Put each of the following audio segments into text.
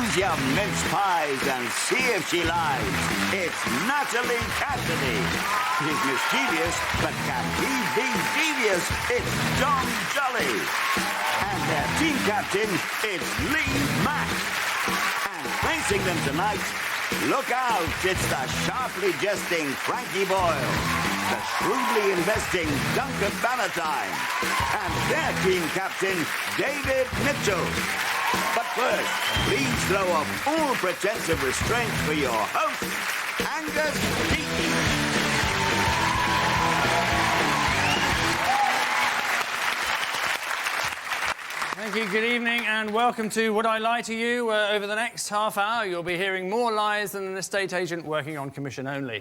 Ease your mince pies and see if she lies. It's Natalie Cassidy. She's mischievous, but can he be devious? It's John Jolly. And their team captain, it's Lee Mack. And facing them tonight, look out, it's the sharply jesting Frankie Boyle, the shrewdly investing Duncan Valentine, and their team captain, David Mitchell. But first, please throw off all pretense of restraint for your host, Angus Deaton. Thank you, good evening, and welcome to Would I Lie to You? Over the next half hour, you'll be hearing more lies than an estate agent working on commission only.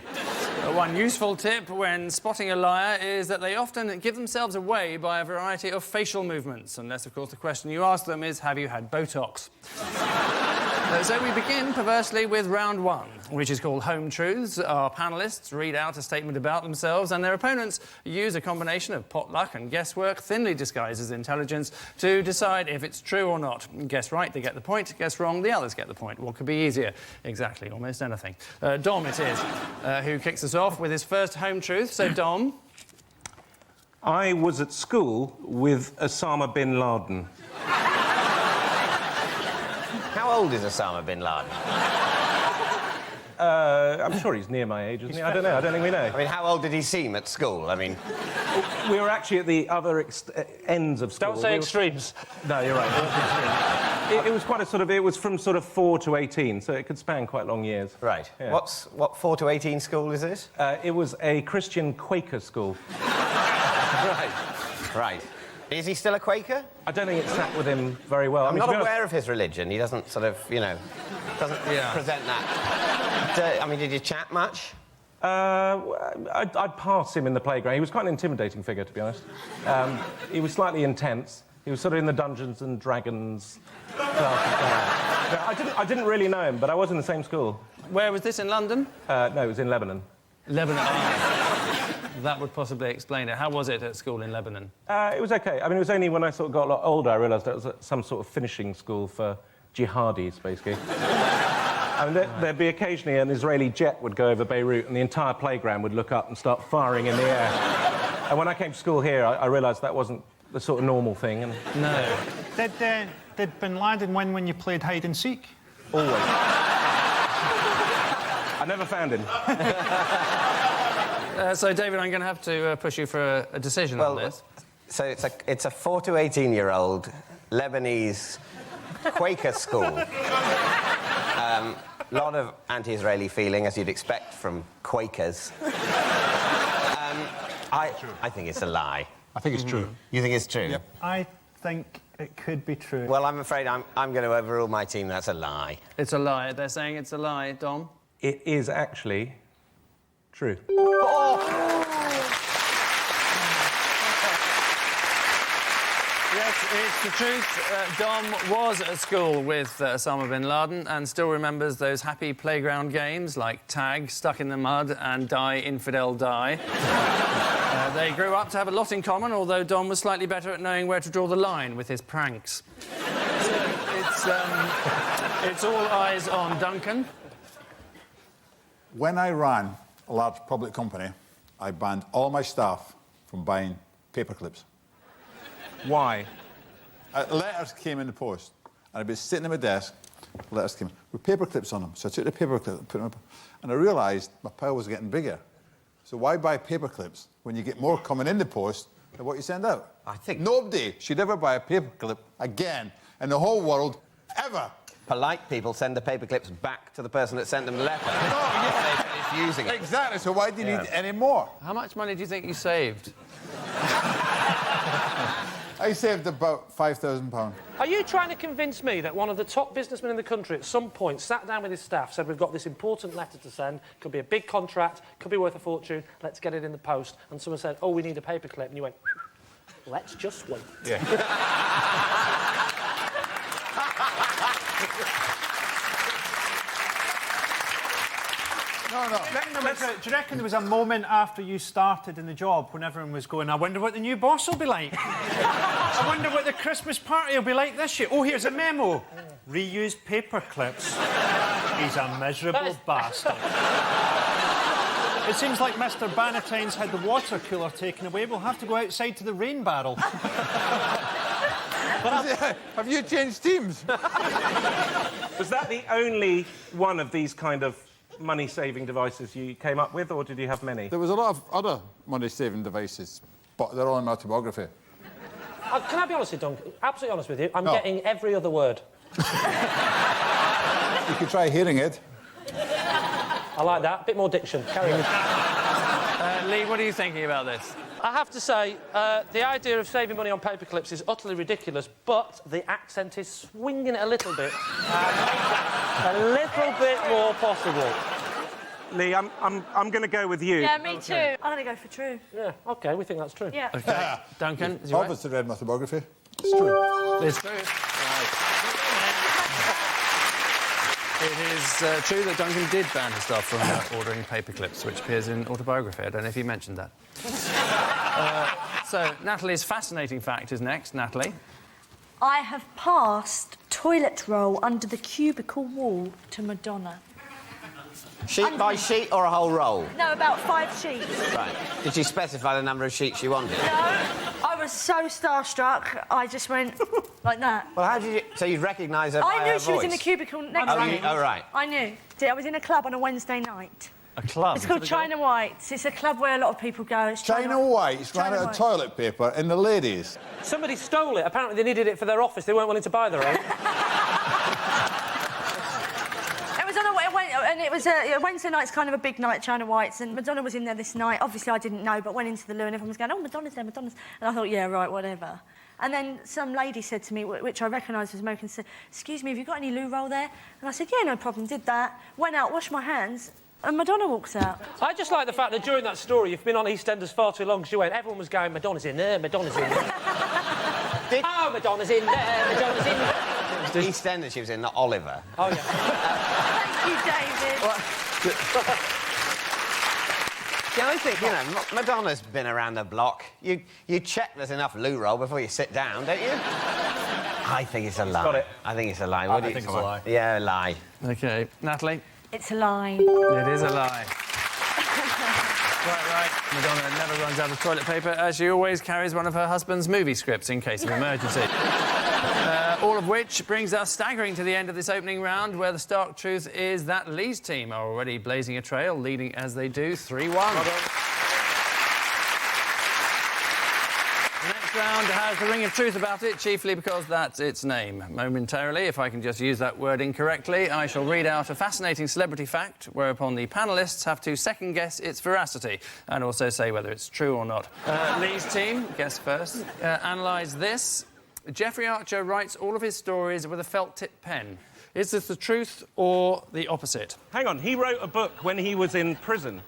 One useful tip when spotting a liar is that they often give themselves away by a variety of facial movements, unless, of course, the question you ask them is, have you had Botox? So we begin, perversely, with round one, which is called Home Truths. Our panellists read out a statement about themselves, and their opponents use a combination of potluck and guesswork, thinly disguised as intelligence, to decide if it's true or not. Guess right, they get the point. Guess wrong, the others get the point. What could be easier? Exactly, almost anything. Dom it is, who kicks us off with his first Home Truth. So, Dom. I was at school with Osama bin Laden. How old is Osama bin Laden? I'm sure he's near my age, isn't he? I don't know. I don't think we know. I mean, how old did he seem at school? I mean... We were actually at the other ends of school. Don't say extremes. No, you're right. It was quite a sort of... It was from sort of 4 to 18, so it could span quite long years. Right. Yeah. What 4 to 18 school is this? It was a Christian Quaker school. Right. Right. Is he still a Quaker? I don't think it sat with him very well. I'm not aware of his religion. He doesn't sort of, you know, doesn't present that. I mean, did you chat much? I'd pass him in the playground. He was quite an intimidating figure, to be honest. He was slightly intense. He was sort of in the Dungeons and Dragons class. I didn't really know him, but I was in the same school. Where was this, in London? No, it was in Lebanon. Lebanon. That would possibly explain it. How was it at school in Lebanon? It was OK. I mean, it was only when I sort of got a lot older I realised that it was some sort of finishing school for jihadis, basically. I mean, there'd be occasionally an Israeli jet would go over Beirut and the entire playground would look up and start firing in the air. And when I came to school here, I realised that wasn't the sort of normal thing. And... No. Did bin Laden win when you played hide-and-seek? Always. I never found him. So, David, I'm going to have to push you for a decision on this. So it's a 4 to 18-year-old Lebanese Quaker school. A lot of anti-Israeli feeling, as you'd expect from Quakers. I think it's a lie. I think it's true. You think it's true? Yep. I think it could be true. Well, I'm afraid I'm going to overrule my team. That's a lie. It's a lie. They're saying it's a lie. Dom? It is actually true. Yes, it's the truth. Dom was at school with Osama bin Laden and still remembers those happy playground games like tag, stuck in the mud and die, infidel, die. They grew up to have a lot in common, although Dom was slightly better at knowing where to draw the line with his pranks. It's all eyes on Duncan. When I ran a large public company, I banned all my staff from buying paper clips. Why? Letters came in the post, and I'd be sitting at my desk, letters came with paper clips on them. So I took the paper clip, put them up, and I realised my pile was getting bigger. So why buy paper clips when you get more coming in the post than what you send out? I think... Nobody should ever buy a paper clip again in the whole world, ever. Polite people send the paper clips back to the person that sent them the letter. Oh, yeah. They're using it. Exactly, so why do you need any more? How much money do you think you saved? I saved about £5,000. Are you trying to convince me that one of the top businessmen in the country at some point sat down with his staff, said, we've got this important letter to send, could be a big contract, could be worth a fortune, let's get it in the post, and someone said, oh, we need a paperclip, and you went, let's just wait. Yeah. No. Do you reckon there was a moment after you started in the job when everyone was going, I wonder what the new boss will be like? I wonder what the Christmas party will be like this year. Oh, here's a memo. reuse paper clips. He's a miserable bastard. It seems like Mr. Bannatyne's had the water cooler taken away. We'll have to go outside to the rain barrel. Have you changed teams? Was that the only one of these kind of money-saving devices you came up with, or did you have many? There was a lot of other money-saving devices, but they're all in my typography. Can I be honest with you, Duncan? Absolutely honest with you. I'm getting every other word. You could try hearing it. I like that. A bit more diction. Carry on. Lee, what are you thinking about this? I have to say, the idea of saving money on paper clips is utterly ridiculous, but the accent is swinging it a little bit. A little bit more possible. Lee, I'm going to go with you. Yeah, me too. I'm going to go for true. Yeah, OK, we think that's true. Yeah. OK. Duncan, is you right? Obviously read my typography. It's true. It's true. It is true that Duncan did ban his staff from ordering paper clips, which appears in autobiography. I don't know if you mentioned that. So, Natalie's fascinating fact is next. Natalie? I have passed toilet roll under the cubicle wall to Madonna. Sheet by sheet or a whole roll? No, about 5 sheets. Right. Did you specify the number of sheets you wanted? No, I was so starstruck, I just went like that. Well, how did you... So you'd recognise her by I knew her she was in the voice? cubicle next to me. Oh, right. I knew. See, I was in a club on a Wednesday night. A club? It's called China Whites. It's a club where a lot of people go. It's China Whites ran out of toilet paper in the ladies. Somebody stole it. Apparently they needed it for their office. They weren't willing to buy their own. And it was Wednesday night's kind of a big night, China Whites, and Madonna was in there this night. Obviously, I didn't know, but went into the loo and everyone was going, "Oh, Madonna's there, Madonna's." And I thought, yeah, right, whatever. And then some lady said to me, which I recognised was American, said, "Excuse me, have you got any loo roll there?" And I said, "Yeah, no problem." Did that. Went out, washed my hands, and Madonna walks out. I just like the fact that during that story you've been on EastEnders far too long because you went, everyone was going, "Madonna's in there, Madonna's in there." Oh, Madonna's in there, Madonna's in there. EastEnders she was in, not Oliver. Oh, yeah. Thank you, David. Yeah, I think, you know, Madonna's been around the block. You check there's enough loo roll before you sit down, don't you? I think it's a lie. Got it. I think it's a lie. What do you think it's a lie. Yeah, a lie. OK. Natalie? It's a lie. It is a lie. Quite right. Madonna never runs out of toilet paper, as she always carries one of her husband's movie scripts in case of emergency. All of which brings us staggering to the end of this opening round, where the stark truth is that Lee's team are already blazing a trail, leading as they do 3-1. The next round has the ring of truth about it, chiefly because that's its name. Momentarily, if I can just use that word incorrectly, I shall read out a fascinating celebrity fact, whereupon the panellists have to second-guess its veracity, and also say whether it's true or not. Lee's team, guess first, analyse this. Jeffrey Archer writes all of his stories with a felt-tip pen. Is this the truth or the opposite? Hang on, he wrote a book when he was in prison.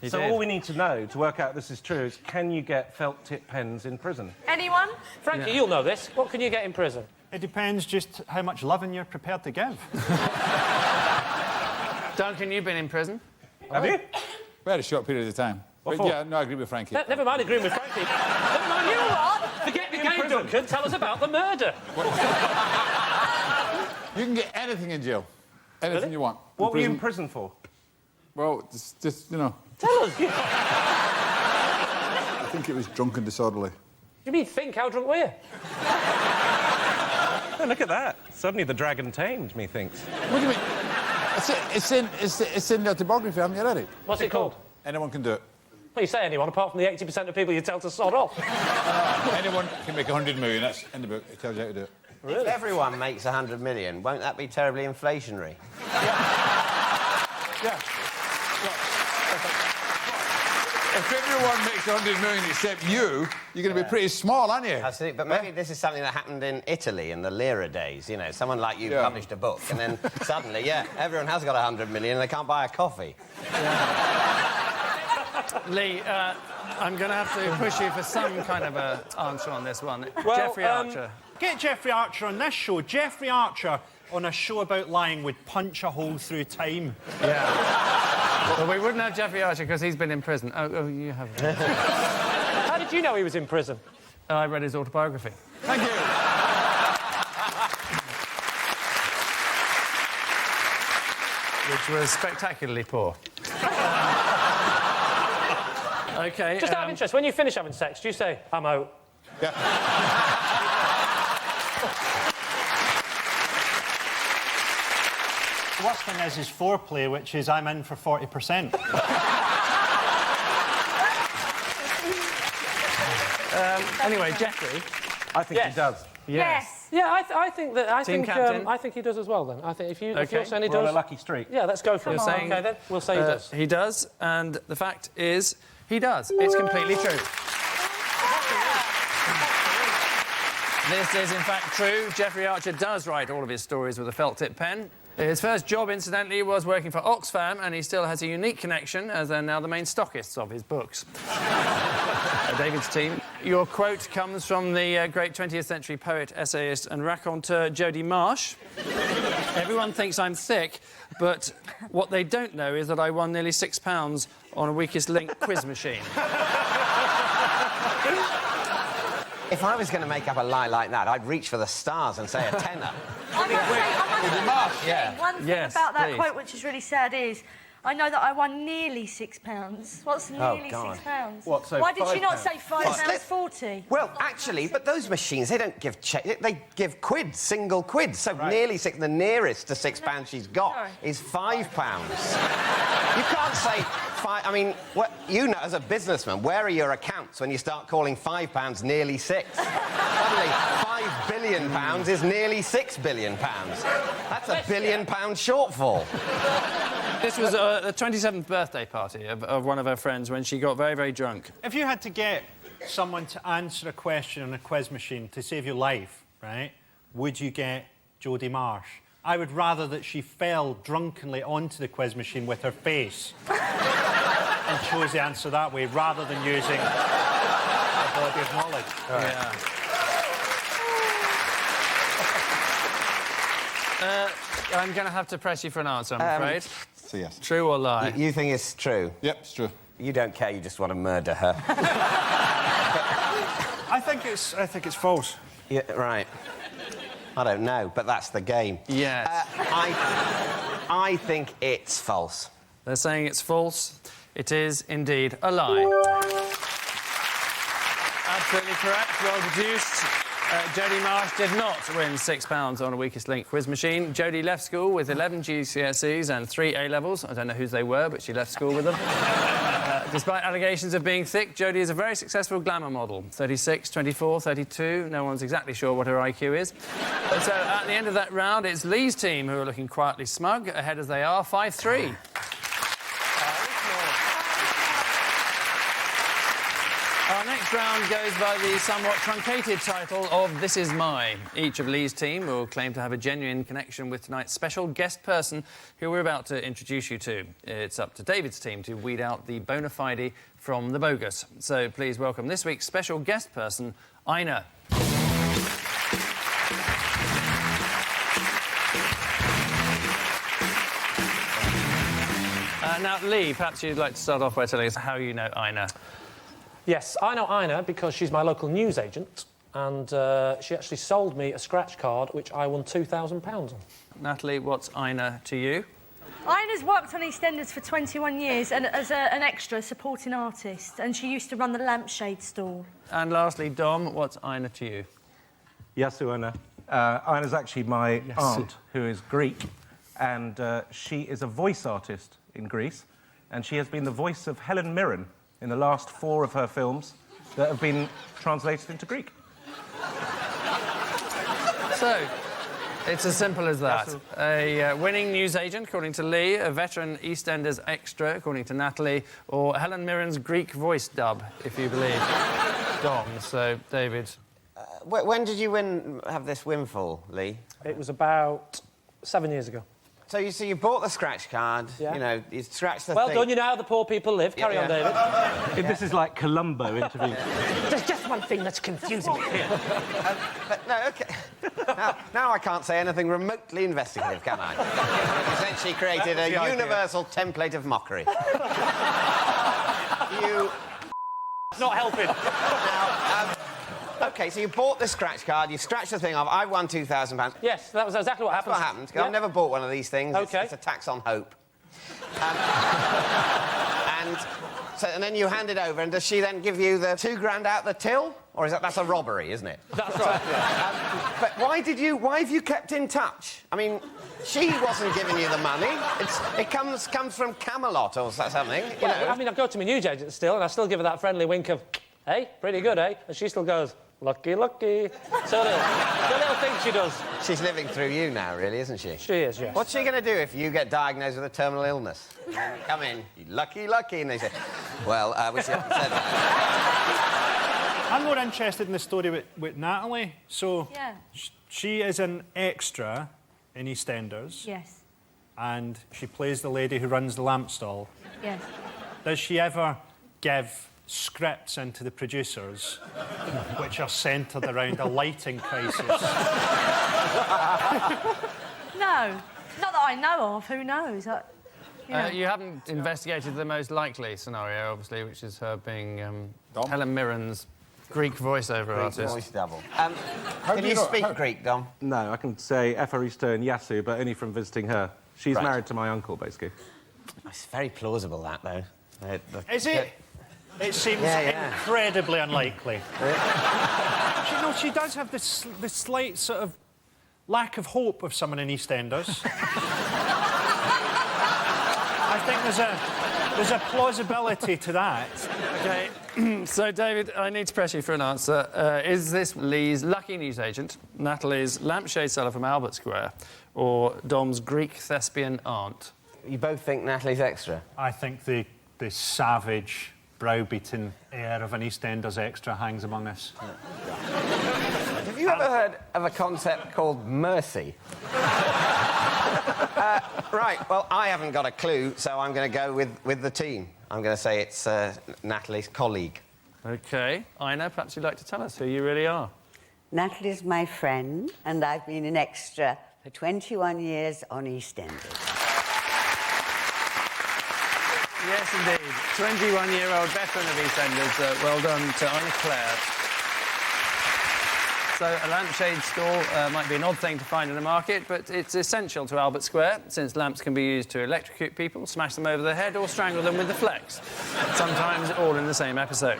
He so did. all we need to know to work out this is true is, can you get felt-tip pens in prison? Anyone? Frankie, you'll know this. What can you get in prison? It depends just how much loving you're prepared to give. Duncan, you've been in prison. Have you? Very short period of time. What But for? yeah, no, I agree with Frankie. Never mind agreeing with Frankie. Never mind, you know what? Forget the game, Duncan. Tell us about the murder. You can get anything in jail. Anything Really? you want. What were you in prison for? Well, just, you know... Tell us. I think it was drunk and disorderly. You mean think? How drunk were you? Oh, look at that. Suddenly the dragon tamed, methinks. What do you mean? It's in the autobiography, haven't you read it? What's it called? Anyone can do it. Well, you say anyone, apart from the 80% of people you tell to sod off. Anyone can make 100 million. That's in the book. It tells you how to do it. If everyone makes 100 million, won't that be terribly inflationary? Yeah. If everyone makes 100 million except you, you're going to be pretty small, aren't you? Absolutely. But maybe this is something that happened in Italy in the Lira days. You know, someone like you published a book, and then suddenly, everyone has got 100 million and they can't buy a coffee. Lee, I'm going to have to push you for some kind of an answer on this one. Well, Jeffrey Archer. Get Jeffrey Archer on this show. Jeffrey Archer on a show about lying would punch a hole through time. Yeah. Well, we wouldn't have Jeffrey Archer because he's been in prison. Oh, you have. How did you know he was in prison? I read his autobiography. Thank you. was spectacularly poor. OK, Just out of interest, when you finish having sex, do you say, I'm out? Yeah. The worst thing is foreplay, which is I'm in for 40%. Anyway, Jeffrey. I think he does. Yes. Yeah, I think that. I Team think captain. I think he does as well. Then I think if you're saying he We're on a does, lucky streak. yeah, let's go for it. You're saying- Okay, then we'll say he does. He does, and the fact is, he does. It's completely true. This is, in fact, true. Jeffrey Archer does write all of his stories with a felt-tip pen. His first job, incidentally, was working for Oxfam, and he still has a unique connection, as they're now the main stockists of his books. David's team. Your quote comes from the great 20th century poet, essayist and raconteur Jodie Marsh. Everyone thinks I'm thick, but what they don't know is that I won nearly £6 on a weakest link quiz machine. If I was going to make up a lie like that, I'd reach for the stars and say a tenner. I must say, one thing Yes, about that please. quote which is really sad is I know that I won nearly £6. What's nearly God. £6? What, so Why did she not £5? say £5.40? Well, actually, but those machines, they don't give they give quids, single quids. So nearly six. The nearest to £6 she's got Sorry. is £5. You can't say five. I mean, what you know as a businessman, where are your accounts when you start calling £5 nearly six? Suddenly, £5 billion is nearly £6 billion. That's a £1 billion shortfall. This was the 27th birthday party of one of her friends when she got very, very drunk. If you had to get someone to answer a question on a quiz machine to save your life, right, would you get Jodie Marsh? I would rather that she fell drunkenly onto the quiz machine with her face and chose the answer that way, rather than using a body of knowledge. Yeah. I'm going to have to press you for an answer, I'm afraid. So yes. True or lie? You think it's true? Yep, it's true. You don't care. You just want to murder her. I think it's false. Yeah, right. I don't know, but that's the game. Yes. I think it's false. They're saying it's false. It is indeed a lie. Absolutely correct. Well deduced. Jodie Marsh did not win £6 on a weakest link quiz machine. Jodie left school with 11 GCSEs and 3 A-levels. I don't know whose they were, but she left school with them. Despite allegations of being thick, Jodie is a very successful glamour model. 36, 24, 32. No one's exactly sure what her IQ is. So at the end of that round, it's Lee's team who are looking quietly smug, ahead as they are, 5-3. Our next round goes by the somewhat truncated title of This Is My. Each of Lee's team will claim to have a genuine connection with tonight's special guest person who we're about to introduce you to. It's up to David's team to weed out the bona fide from the bogus. So please welcome this week's special guest person, Ina. Now, Lee, perhaps you'd like to start off by telling us how you know Ina. Yes, I know Ina because she's my local newsagent, and she actually sold me a scratch card which I won £2,000 on. Natalie, what's Ina to you? Ina's worked on EastEnders for 21 years and as an extra supporting artist, and she used to run the lampshade stall. And lastly, Dom, what's Ina to you? Yasu Ina. Ina's actually my aunt, who is Greek, and she is a voice artist in Greece, and she has been the voice of Helen Mirren in the last 4 of her films that have been translated into Greek. So, it's as simple as that. A winning newsagent, according to Lee, a veteran EastEnders extra, according to Natalie, or Helen Mirren's Greek voice dub, if you believe Dom. So, David. When did you have this windfall, Lee? It was about 7 years ago. So you bought the scratch card, Yeah. you know, you scratched the Well thing. done, you know how the poor people live. Carry on, David. This is like Columbo interview. There's just one thing that's confusing me. But no, OK. now I can't say anything remotely investigative, can I? You've essentially created a universal template of mockery. Not helping. Now, OK, so you bought the scratch card, you scratched the thing off, I won £2,000. Yes, that was exactly what happened. That's what happened. I've never bought one of these things. OK. It's a tax on hope. And then you hand it over, and does she then give you the £2,000 out the till? Or that's a robbery, isn't it? That's right, yeah. But why have you kept in touch? I mean, she wasn't giving you the money. It comes from Camelot or something, you know. I mean, I go to my newsagent still, and I still give her that friendly wink of, hey, pretty good, eh? And she still goes, lucky, lucky. So the little thing she does. She's living through you now, really, isn't she? She is, yes. What's she going to do if you get diagnosed with a terminal illness? Come in, lucky, lucky, and they say, well, I wish you hadn't said that. I'm more interested in the story with Natalie. So, Yeah. She is an extra in EastEnders. Yes. And she plays the lady who runs the lamp stall. Yes. Does she ever give scripts into the producers which are centred around a lighting crisis? No. Not that I know of. Who knows? You haven't investigated the most likely scenario, obviously, which is her being Helen Mirren's Greek voiceover artist. Voice double. Can you speak Greek, Dom? No, I can say Efaristo and Yasu, but only from visiting her. She's married to my uncle, basically. It's very plausible, that, though. Is it? It seems incredibly unlikely. She does have this slight sort of lack of hope of someone in EastEnders. I think there's a plausibility to that. OK, so, David, I need to press you for an answer. Is this Lee's lucky newsagent, Natalie's lampshade seller from Albert Square, or Dom's Greek thespian aunt? You both think Natalie's extra? I think the savage, browbeaten air of an EastEnders extra hangs among us. Have you ever heard of a concept called mercy? Right, well, I haven't got a clue, so I'm going to go with the team. I'm going to say it's Natalie's colleague. OK. Ina, perhaps you'd like to tell us who you really are. Natalie's my friend, and I've been an extra for 21 years on EastEnders. Yes, indeed. 21-year-old veteran of EastEnders. Well done to Ina Clare. So a lampshade stall might be an odd thing to find in a market, but it's essential to Albert Square, since lamps can be used to electrocute people, smash them over the head, or strangle them with the flex. Sometimes all in the same episode.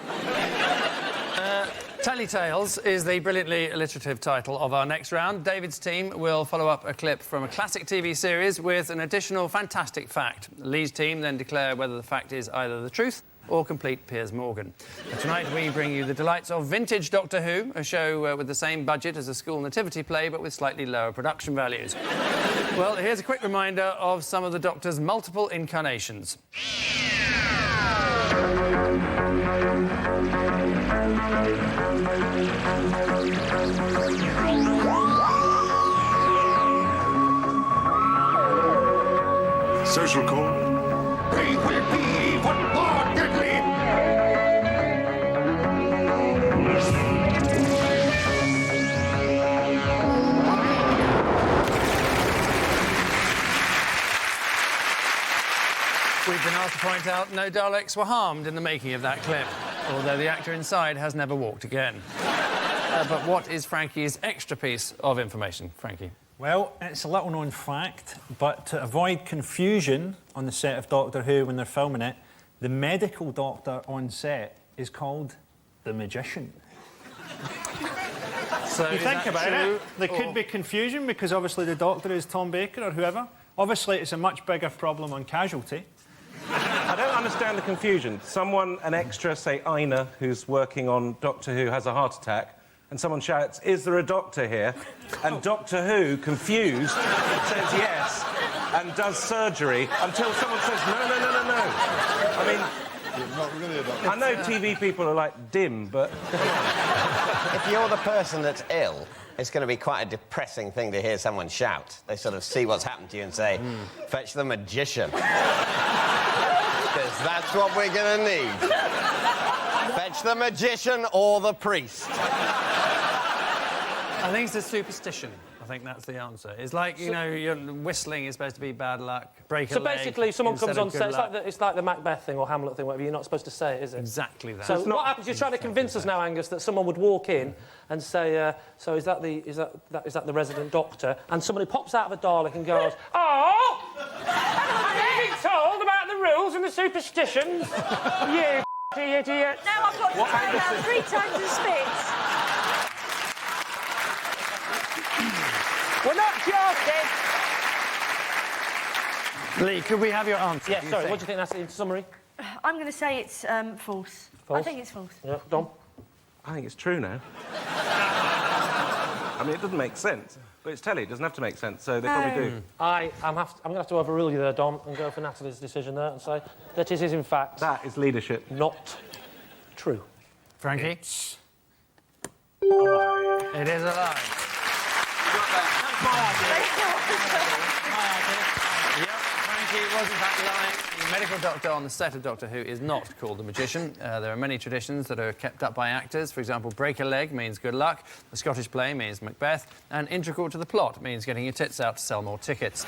Telly-Tales is the brilliantly alliterative title of our next round. David's team will follow up a clip from a classic TV series with an additional fantastic fact. Lee's team then declare whether the fact is either the truth or complete Piers Morgan. Tonight we bring you the delights of vintage Doctor Who, a show with the same budget as a school nativity play but with slightly lower production values. Well, here's a quick reminder of some of the Doctor's multiple incarnations. Social call. They will be even more deadly. We've been asked to point out no Daleks were harmed in the making of that clip, although the actor inside has never walked again. But what is Frankie's extra piece of information, Frankie? Well, it's a little-known fact, but to avoid confusion on the set of Doctor Who when they're filming it, the medical doctor on set is called the Magician. So you think about it, there could be confusion because obviously the Doctor is Tom Baker or whoever. Obviously, it's a much bigger problem on Casualty. I don't understand the confusion. Someone, an extra, say Ina, who's working on Doctor Who, has a heart attack, and someone shouts, "Is there a doctor here?" And Doctor Who, confused, says yes and does surgery until someone says, "No, no, no, no, no." I mean, You're not really a doctor. I know TV people are like dim, but If you're the person that's ill, it's going to be quite a depressing thing to hear someone shout. They sort of see what's happened to you and say, fetch the magician. Because that's what we're going to need. Fetch the magician or the priest. I think it's a superstition. I think that's the answer. It's like, you know, your whistling is supposed to be bad luck, break a leg. So basically, if someone comes instead on of set, good it's like the Macbeth thing or Hamlet thing, whatever. You're not supposed to say it, is it? Exactly that. So what happens? You're trying to convince us now, Angus, that someone would walk in and say, "So is that the resident doctor?" And somebody pops out of a Dalek and goes, "Oh, I'm being told about rules and the superstitions. You idiot. Now I've got to turn around 3 times and spit. We're not joking. Lee, could we have your answer? Yeah, sorry, what do you think that's in summary? I'm going to say it's false. False? I think it's false. Yeah, Dom? I think it's true now. I mean, it doesn't make sense, but it's telly. It doesn't have to make sense, so they probably do. I'm going to have to overrule you there, Dom, and go for Natalie's decision there and say that it is, in fact... That is leadership. ...not true. Frankie? It is a lie. Yep, Frankie was in fact lying. The medical doctor on the set of Doctor Who is not called the magician. There are many traditions that are kept up by actors. For example, break a leg means good luck, the Scottish play means Macbeth, and integral to the plot means getting your tits out to sell more tickets.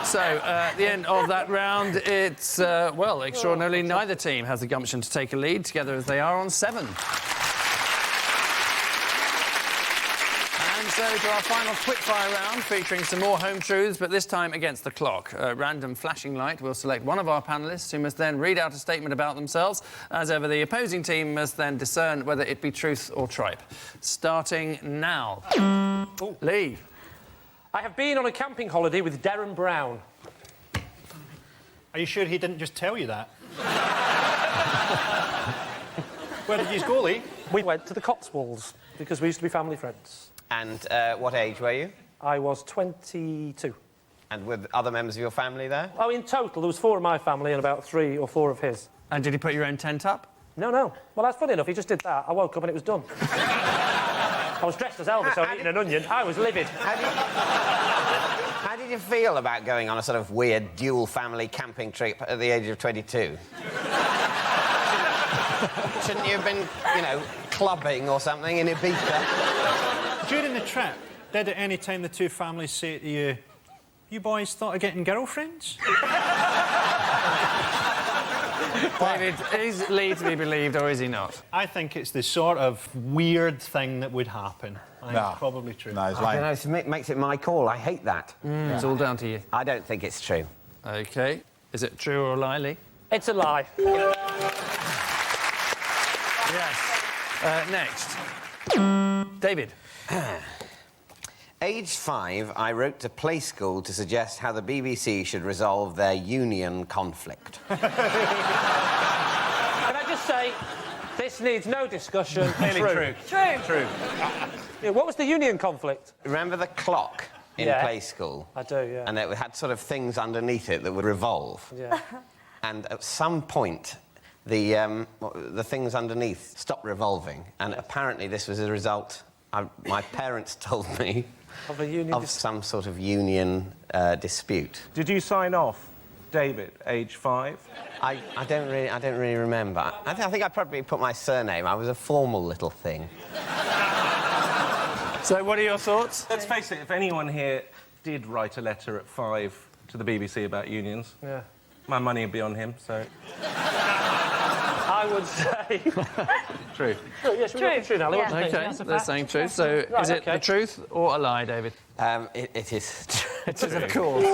So, at the end of that round, it's, well, extraordinarily, neither team has the gumption to take a lead, together as they are on 7. So to our final quickfire round, featuring some more home truths, but this time against the clock. A random flashing light will select one of our panellists, who must then read out a statement about themselves. As ever, the opposing team must then discern whether it be truth or tripe. Starting now. Lee. I have been on a camping holiday with Darren Brown. Are you sure he didn't just tell you that? Where did you go, Lee? We went to the Cotswolds, because we used to be family friends. And what age were you? I was 22. And were other members of your family there? Oh, in total, there was 4 of my family and about 3 or 4 of his. And did he put your own tent up? No. Well, that's funny enough. He just did that. I woke up and it was done. I was dressed as Elvis. I was eating an onion. I was livid. How did you feel about going on a sort of weird dual family camping trip at the age of 22? Shouldn't you have been, you know, clubbing or something in Ibiza? During the trip, did at any time the 2 families say to you, you boys thought of getting girlfriends? David, is Lee to be believed or is he not? I think it's the sort of weird thing that would happen. I think it's probably true. No, it's I lying. don't know, it makes it my call. I hate that. It's all down to you. I don't think it's true. OK. Is it true or a lie, Lee? It's a lie. Yes. Next. David. Age 5, I wrote to Play School to suggest how the BBC should resolve their union conflict. Can I just say, this needs no discussion. Clearly true. Yeah, what was the union conflict? Remember the clock in Play School? I do, yeah. And it had sort of things underneath it that would revolve. Yeah. And at some point, the things underneath stopped revolving, and apparently this was a result, my parents told me, Of a union of some sort of union dispute. Did you sign off, David, age 5? I don't really remember. I think I probably put my surname. I was a formal little thing. So what are your thoughts? Let's face it, if anyone here did write a letter at 5 to the BBC about unions, my money would be on him, so... I would say... True. Oh, yes, we're looking true now. Yeah. OK, they're saying truth. So is it the truth or a lie, David? It is true. It is, of course.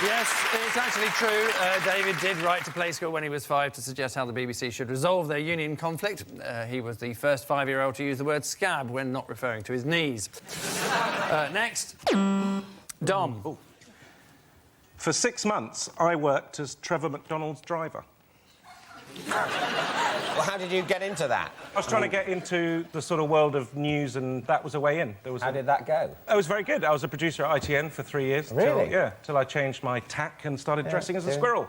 Yes, it's actually true. David did write to Play School when he was 5 to suggest how the BBC should resolve their union conflict. He was the first 5-year-old to use the word scab when not referring to his knees. Next. Dom. Ooh. For 6 months, I worked as Trevor McDonald's driver. Well, how did you get into that? I was trying to get into the sort of world of news, and that was a way in. How did that go? It was very good. I was a producer at ITN for 3 years. Really? Till I changed my tack and started dressing as a squirrel.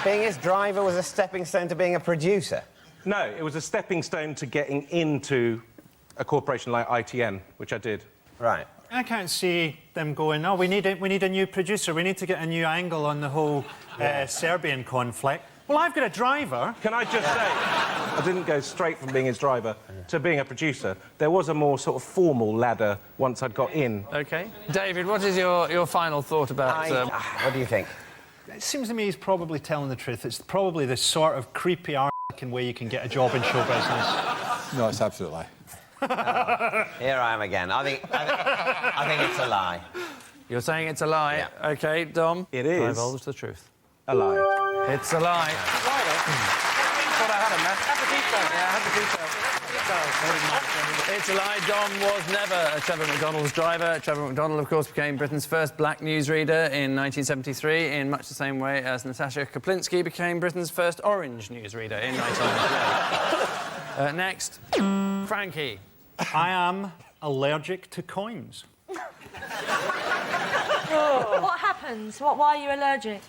Being his driver was a stepping stone to being a producer? No, it was a stepping stone to getting into a corporation like ITN, which I did. Right. I can't see them going, oh, we need a new producer, we need to get a new angle on the whole Serbian conflict. Well, I've got a driver. Can I just say, I didn't go straight from being his driver to being a producer. There was a more sort of formal ladder once I'd got in. OK. David, what is your final thought about... What do you think? It seems to me he's probably telling the truth. It's probably the sort of creepy way you can get a job in show business. No, it's absolute lie. Here I am again. I think it's a lie. You're saying it's a lie? Yeah. OK, Dom. It I is divulge the truth. a lie. It's a lie. Thought I had him there. It's a lie. Dom was never a Trevor McDonald's driver. Trevor McDonald, of course, became Britain's first black newsreader in 1973, in much the same way as Natasha Kaplinsky became Britain's first orange newsreader in 1998. Next, Frankie. I am allergic to coins. What happens? Why are you allergic?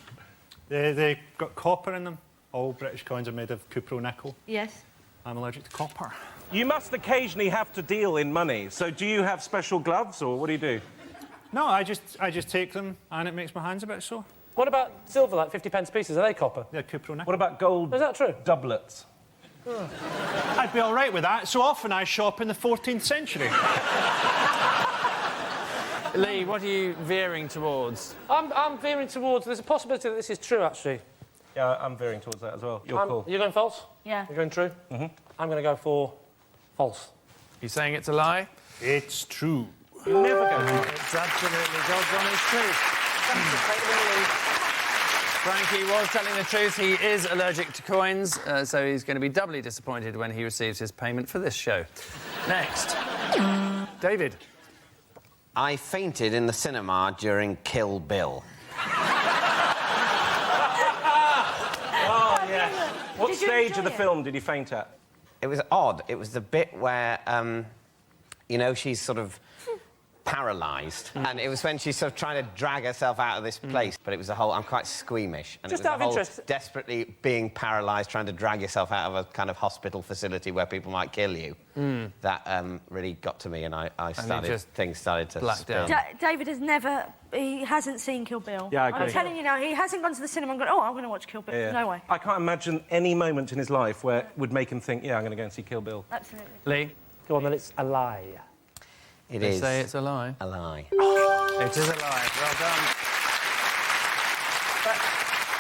They got copper in them. All British coins are made of cupro nickel. Yes. I'm allergic to copper. You must occasionally have to deal in money. So do you have special gloves, or what do you do? No, I just take them and it makes my hands a bit sore. What about silver, like 50p pieces? Are they copper? They're cupro nickel. What about gold Is that true? doublets? I'd be all right with that. So often I shop in the 14th century. Lee, what are you veering towards? I'm veering towards... There's a possibility that this is true, actually. Yeah, I'm veering towards that as well. Your call. You're going false? Yeah. You're going true? Mm-hmm. I'm going to go for false. You saying it's a lie? It's true. You never go. It's absolutely doggone his truth. Frankie was telling the truth. He is allergic to coins, so he's going to be doubly disappointed when he receives his payment for this show. Next. David. I fainted in the cinema during Kill Bill. Oh, yes. What Did you stage enjoy of the it? film did you faint at? It was odd. It was the bit where, you know, she's sort of paralysed. And it was when she's sort of trying to drag herself out of this place. But it was the whole... I'm quite squeamish. And Just it was out the of whole interest- desperately being paralysed, trying to drag yourself out of a kind of hospital facility where people might kill you. That really got to me, and things started to blacked spin. out. David has never... He hasn't seen Kill Bill. Yeah, I agree. I'm telling you now, he hasn't gone to the cinema and gone, oh, I'm going to watch Kill Bill. Yeah. No way. I can't imagine any moment in his life where it would make him think, yeah, I'm going to go and see Kill Bill. Absolutely. Lee. Go on, then. It's a lie. It They is say it's a lie. a lie. It is a lie. Well done. But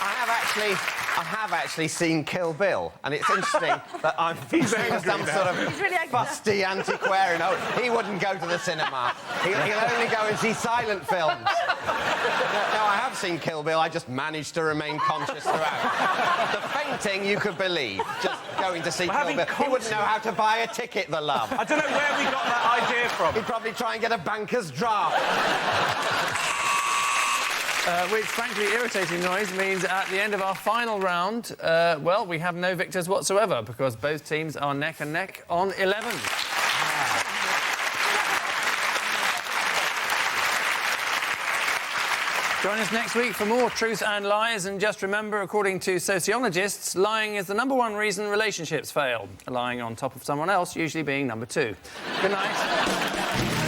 I have actually seen Kill Bill, and it's interesting that I'm some sort of really angry. fusty antiquarian. Oh, he wouldn't go to the cinema. He'll only go and see silent films. No, I have seen Kill Bill. I just managed to remain conscious throughout. The fainting, you could believe. Just going to see Kill Bill. He wouldn't know how to buy a ticket, the love. I don't know where we got that idea from. He'd probably try and get a banker's draft. Which, frankly, irritating noise means at the end of our final round, well, we have no victors whatsoever because both teams are neck and neck on 11. Join us next week for more Truth and Lies, and just remember, according to sociologists, lying is the #1 reason relationships fail. Lying on top of someone else usually being #2. Good night.